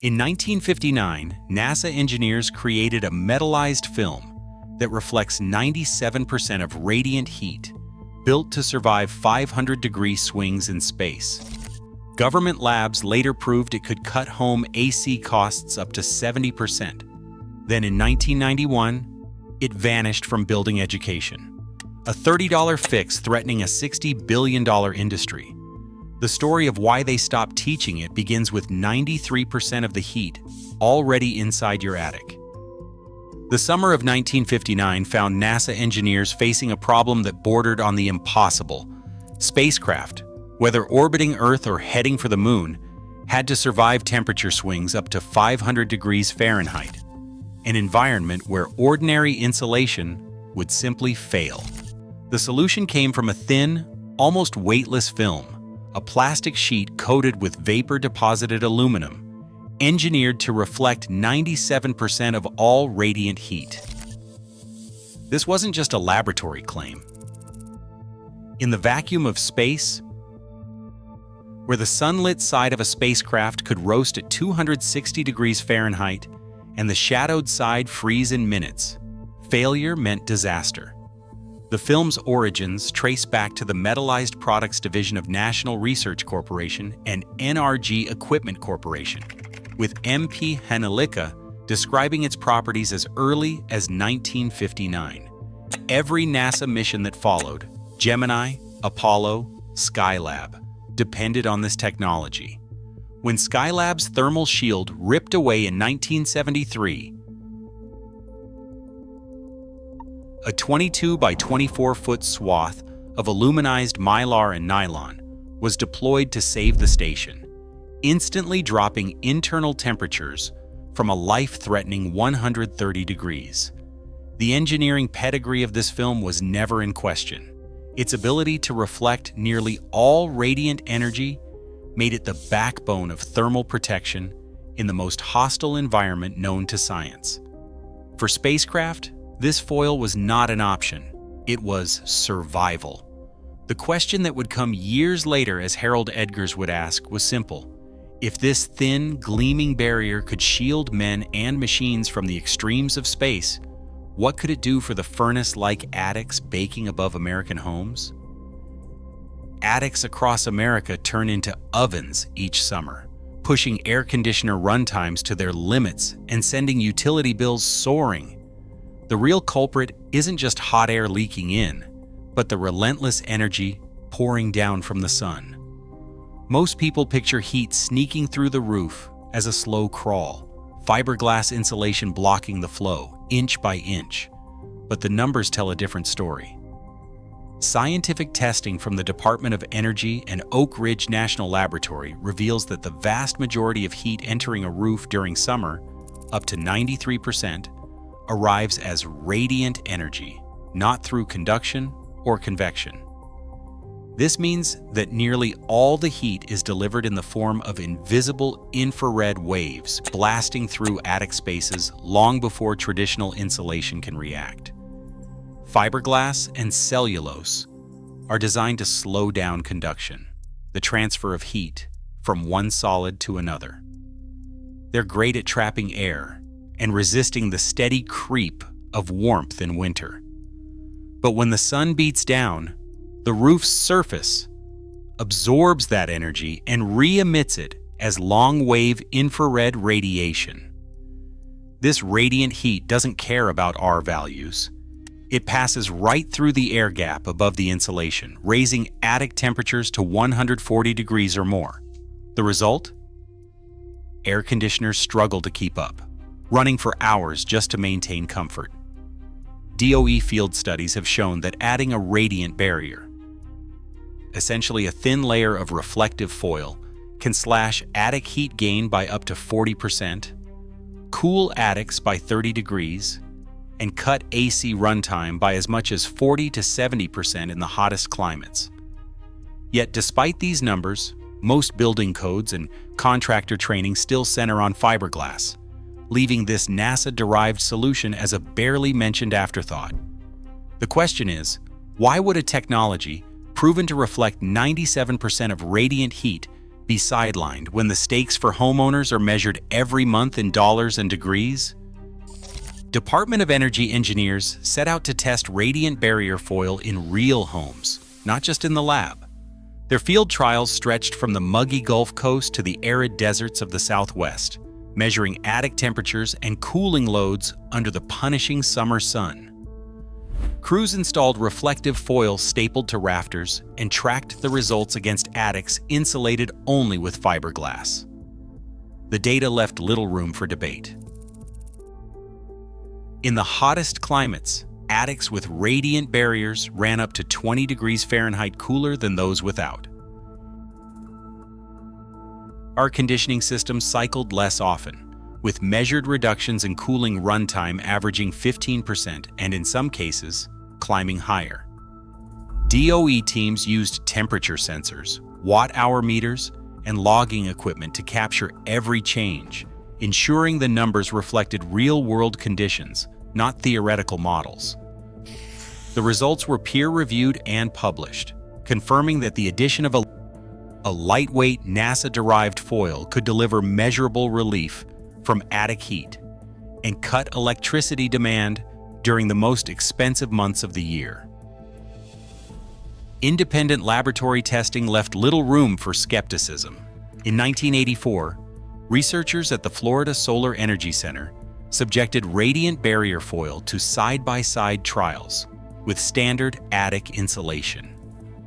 In 1959, NASA engineers created a metallized film that reflects 97% of radiant heat, built to survive 500-degree swings in space. Government labs later proved it could cut home AC costs up to 70%. Then in 1991, it vanished from building education, a $30 fix threatening a $60 billion industry. The story of why they stopped teaching it begins with 93% of the heat already inside your attic. The summer of 1959 found NASA engineers facing a problem that bordered on the impossible. Spacecraft, whether orbiting Earth or heading for the Moon, had to survive temperature swings up to 500 degrees Fahrenheit, an environment where ordinary insulation would simply fail. The solution came from a thin, almost weightless film, a plastic sheet coated with vapor-deposited aluminum, engineered to reflect 97% of all radiant heat. This wasn't just a laboratory claim. In the vacuum of space, where the sunlit side of a spacecraft could roast at 260 degrees Fahrenheit and the shadowed side freeze in minutes, failure meant disaster. The film's origins trace back to the Metallized Products Division of National Research Corporation and NRG Equipment Corporation, with MP Hanalika describing its properties as early as 1959. Every NASA mission that followed, Gemini, Apollo, Skylab, depended on this technology. When Skylab's thermal shield ripped away in 1973, a 22 by 24-foot swath of aluminized mylar and nylon was deployed to save the station, instantly dropping internal temperatures from a life-threatening 130 degrees. The engineering pedigree of this film was never in question. Its ability to reflect nearly all radiant energy made it the backbone of thermal protection in the most hostile environment known to science. For spacecraft, this foil was not an option. It was survival. The question that would come years later, as Harold Edgars would ask, was simple. If this thin, gleaming barrier could shield men and machines from the extremes of space, what could it do for the furnace-like attics baking above American homes? Attics across America turn into ovens each summer, pushing air conditioner runtimes to their limits and sending utility bills soaring. The real culprit isn't just hot air leaking in, but the relentless energy pouring down from the sun. Most people picture heat sneaking through the roof as a slow crawl, fiberglass insulation blocking the flow, inch by inch. But the numbers tell a different story. Scientific testing from the Department of Energy and Oak Ridge National Laboratory reveals that the vast majority of heat entering a roof during summer, up to 93%, arrives as radiant energy, not through conduction or convection. This means that nearly all the heat is delivered in the form of invisible infrared waves blasting through attic spaces long before traditional insulation can react. Fiberglass and cellulose are designed to slow down conduction, the transfer of heat from one solid to another. They're great at trapping air and resisting the steady creep of warmth in winter. But when the sun beats down, the roof's surface absorbs that energy and re-emits it as long-wave infrared radiation. This radiant heat doesn't care about R values. It passes right through the air gap above the insulation, raising attic temperatures to 140 degrees or more. The result? Air conditioners struggle to keep up, running for hours just to maintain comfort. DOE field studies have shown that adding a radiant barrier, essentially a thin layer of reflective foil, can slash attic heat gain by up to 40%, cool attics by 30 degrees, and cut AC runtime by as much as 40 to 70% in the hottest climates. Yet despite these numbers, most building codes and contractor training still center on fiberglass, leaving this NASA-derived solution as a barely mentioned afterthought. The question is, why would a technology proven to reflect 97% of radiant heat be sidelined when the stakes for homeowners are measured every month in dollars and degrees? Department of Energy engineers set out to test radiant barrier foil in real homes, not just in the lab. Their field trials stretched from the muggy Gulf Coast to the arid deserts of the Southwest, measuring attic temperatures and cooling loads under the punishing summer sun. Crews installed reflective foil stapled to rafters and tracked the results against attics insulated only with fiberglass. The data left little room for debate. In the hottest climates, attics with radiant barriers ran up to 20 degrees Fahrenheit cooler than those without. Air conditioning systems cycled less often, with measured reductions in cooling runtime averaging 15% and in some cases, climbing higher. DOE teams used temperature sensors, watt-hour meters, and logging equipment to capture every change, ensuring the numbers reflected real-world conditions, not theoretical models. The results were peer-reviewed and published, confirming that the addition of a lightweight NASA-derived foil could deliver measurable relief from attic heat and cut electricity demand during the most expensive months of the year. Independent laboratory testing left little room for skepticism. In 1984, researchers at the Florida Solar Energy Center subjected radiant barrier foil to side-by-side trials with standard attic insulation.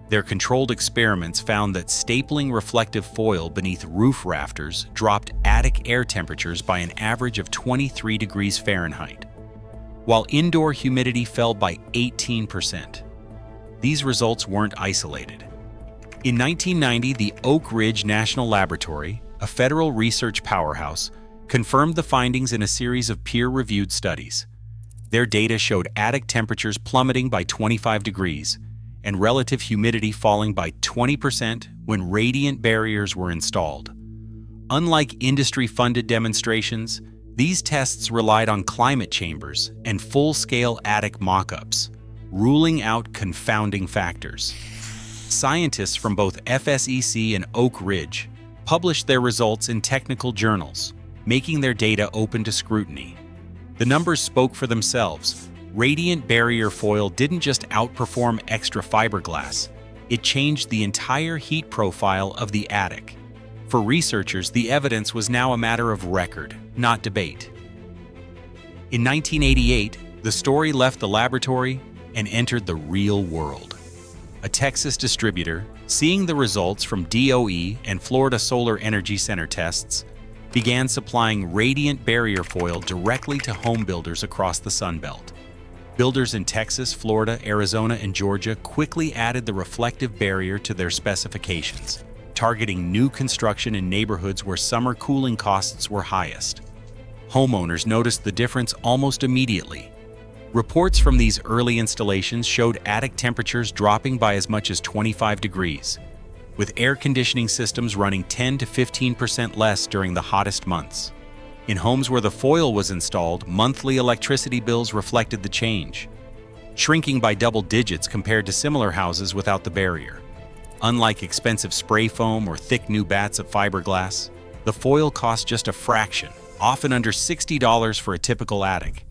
Their controlled experiments found that stapling reflective foil beneath roof rafters dropped attic air temperatures by an average of 23 degrees Fahrenheit, while indoor humidity fell by 18%. These results weren't isolated. In 1990, the Oak Ridge National Laboratory, a federal research powerhouse, confirmed the findings in a series of peer-reviewed studies. Their data showed attic temperatures plummeting by 25 degrees and relative humidity falling by 20% when radiant barriers were installed. Unlike industry-funded demonstrations, these tests relied on climate chambers and full-scale attic mock-ups, ruling out confounding factors. Scientists from both FSEC and Oak Ridge published their results in technical journals, making their data open to scrutiny. The numbers spoke for themselves. Radiant barrier foil didn't just outperform extra fiberglass, it changed the entire heat profile of the attic. For researchers, the evidence was now a matter of record, not debate. In 1988, the story left the laboratory and entered the real world. A Texas distributor, seeing the results from DOE and Florida Solar Energy Center tests, began supplying radiant barrier foil directly to home builders across the Sun Belt. Builders in Texas, Florida, Arizona, and Georgia quickly added the reflective barrier to their specifications, targeting new construction in neighborhoods where summer cooling costs were highest. Homeowners noticed the difference almost immediately. Reports from these early installations showed attic temperatures dropping by as much as 25 degrees, with air conditioning systems running 10 to 15% less during the hottest months. In homes where the foil was installed, monthly electricity bills reflected the change, shrinking by double digits compared to similar houses without the barrier. Unlike expensive spray foam or thick new bats of fiberglass, the foil cost just a fraction, often under $60 for a typical attic.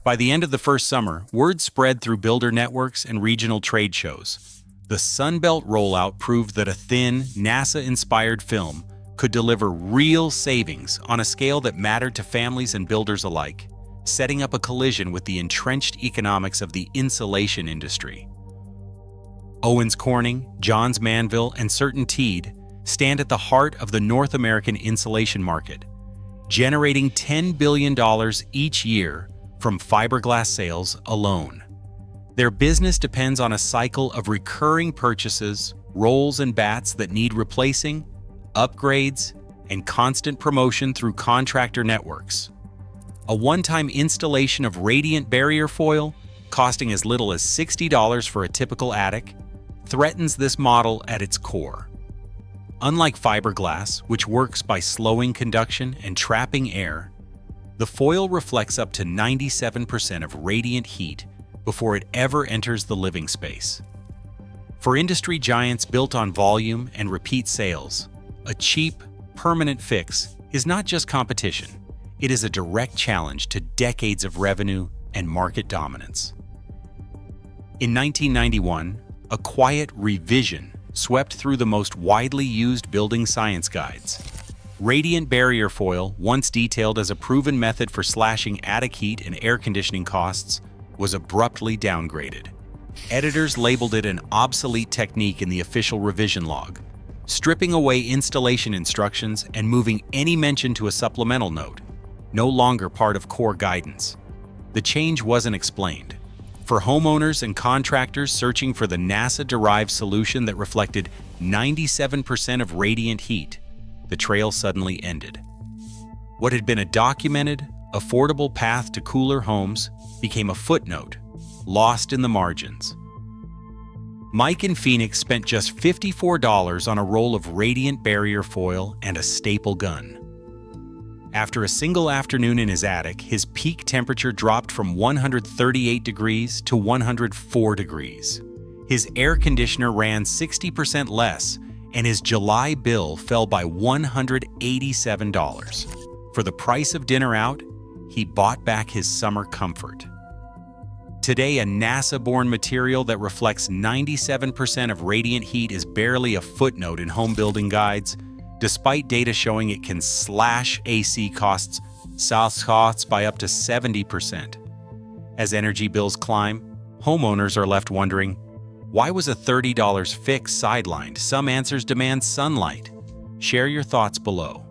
By the end of the first summer, word spread through builder networks and regional trade shows. The Sunbelt rollout proved that a thin, NASA-inspired film could deliver real savings on a scale that mattered to families and builders alike, setting up a collision with the entrenched economics of the insulation industry. Owens Corning, Johns Manville, and CertainTeed stand at the heart of the North American insulation market, generating $10 billion each year from fiberglass sales alone. Their business depends on a cycle of recurring purchases, rolls and bats that need replacing, upgrades, and constant promotion through contractor networks. A one-time installation of radiant barrier foil, costing as little as $60 for a typical attic, threatens this model at its core. Unlike fiberglass, which works by slowing conduction and trapping air, the foil reflects up to 97% of radiant heat before it ever enters the living space. For industry giants built on volume and repeat sales, A cheap, permanent fix is not just competition. It is a direct challenge to decades of revenue and market dominance. In 1991, a quiet revision swept through the most widely used building science guides. Radiant barrier foil, once detailed as a proven method for slashing attic heat and air conditioning costs, was abruptly downgraded. Editors labeled it an obsolete technique in the official revision log, stripping away installation instructions and moving any mention to a supplemental note, no longer part of core guidance. The change wasn't explained. For homeowners and contractors searching for the NASA-derived solution that reflected 97% of radiant heat, the trail suddenly ended. What had been a documented, affordable path to cooler homes became a footnote, lost in the margins. Mike in Phoenix spent just $54 on a roll of radiant barrier foil and a staple gun. After a single afternoon in his attic, his peak temperature dropped from 138 degrees to 104 degrees. His air conditioner ran 60% less, and his July bill fell by $187. For the price of dinner out, he bought back his summer comfort. Today, a NASA-born material that reflects 97% of radiant heat is barely a footnote in home building guides, despite data showing it can slash AC costs by up to 70%. As energy bills climb, homeowners are left wondering, why was a $30 fix sidelined? Some answers demand sunlight. Share your thoughts below.